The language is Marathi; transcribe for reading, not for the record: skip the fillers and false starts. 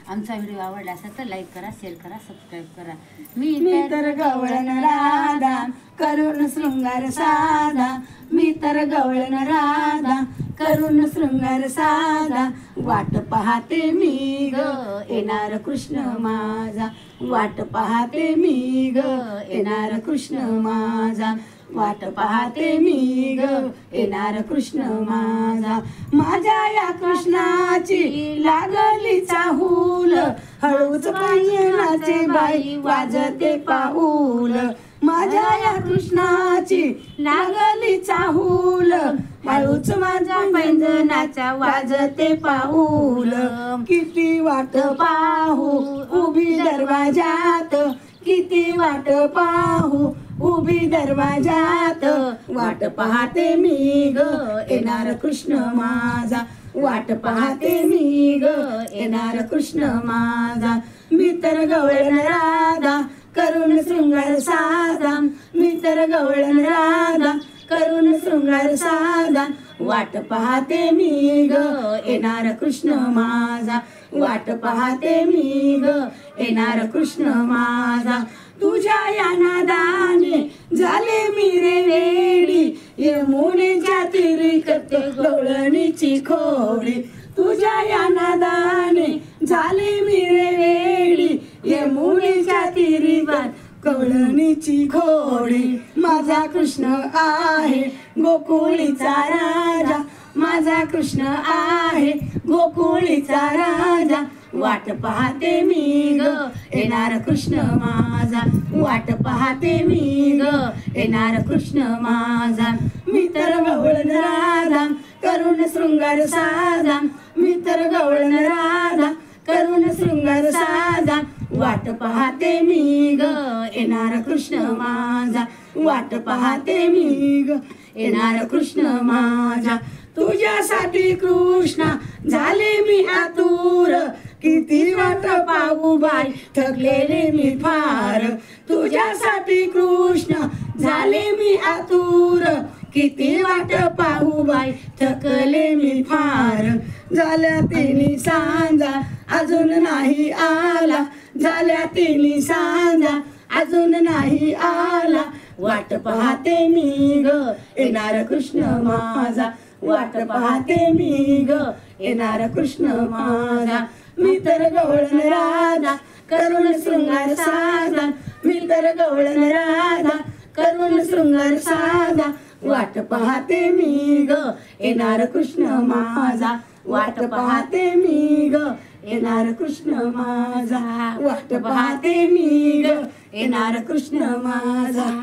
आमचा व्हिडिओ आवडला असेल तर लाईक करा, शेअर करा, सबस्क्राईब करा। मी तर गवळण राधा करून शृंगार साधा, मी तर गवळण राधा करून शृंगार साधा, वाट पाहते मी ग येणार कृष्ण माझा, वाट पाहते मी ग येणार कृष्ण माझा, वाट पाहते मी ग येणार कृष्ण माझा। माझ्या या कृष्णाची लागली चाहूल, हळूच पैंजणाचे बाई वाजते पाऊल, माझ्या या कृष्णाची लागली चाहूल, हळूच माझ्या पैंजणाच्या वाजते पाऊल। किती वाट पाहू उभी दरवाजात, किती वाट पाहू उभी दरवाजात, वाट पाहते मी ग येणार कृष्ण माझा, वाट पाहते मी ग येणार कृष्ण माझा। मी तर गवळण राधा करून शृंगार साधा, मी तर गवळण राधा करून शृंगार साधा, वाट पाहते मी ग येणार कृष्ण माझा, वाट पाहते मी ग येणार कृष्ण माझा। तुझ्या या नादाने झाले मी रे वेडी, यमुनेच्या तीरी करते गवळणीची खोडी, तुझ्या या नादाने झाले मी रे वेडी, यमुनेच्या तीरी गवळणीची खोडी। माझा कृष्ण आहे गोकुळीचा राजा, माझा कृष्ण आहे गोकुळीचा राजा, वाट पाहते मी ग येणार कृष्ण माझा, वाट पाहते मी ग येणार कृष्ण माझा। मी तर गवळण राधा करून शृंगार साधा, मी तर गवळण राधा करून शृंगार साधा, वाट पाहते मी ग येणार कृष्ण माझा, वाट पाहते मी ग येणार कृष्ण माझा। तुझ्यासाठी कृष्णा झाले मी आतुर, किती वाट पाहू बाई थकलेले मी फार, तुझ्यासाठी कृष्ण झाले मी आतुर, किती वाट पाहू बाई थकले मी फार। झाल्या तिन्ही सांजा अजून नाही आला, झाल्या तिन्ही सांजा अजून नाही आला, वाट पाहते मी ग येणार कृष्ण माझा, वाट पाहते मी ग येणार कृष्ण माझा। मी तर गवळण राधा करून शृंगार साधा, मी तर गवळण राधा करून शृंगार साधा, वाट पाहते मी ग येणार कृष्ण माझा, वाट पाहते मी ग येणार कृष्ण माझा, वाट पाहते मी ग येणार कृष्ण माझा।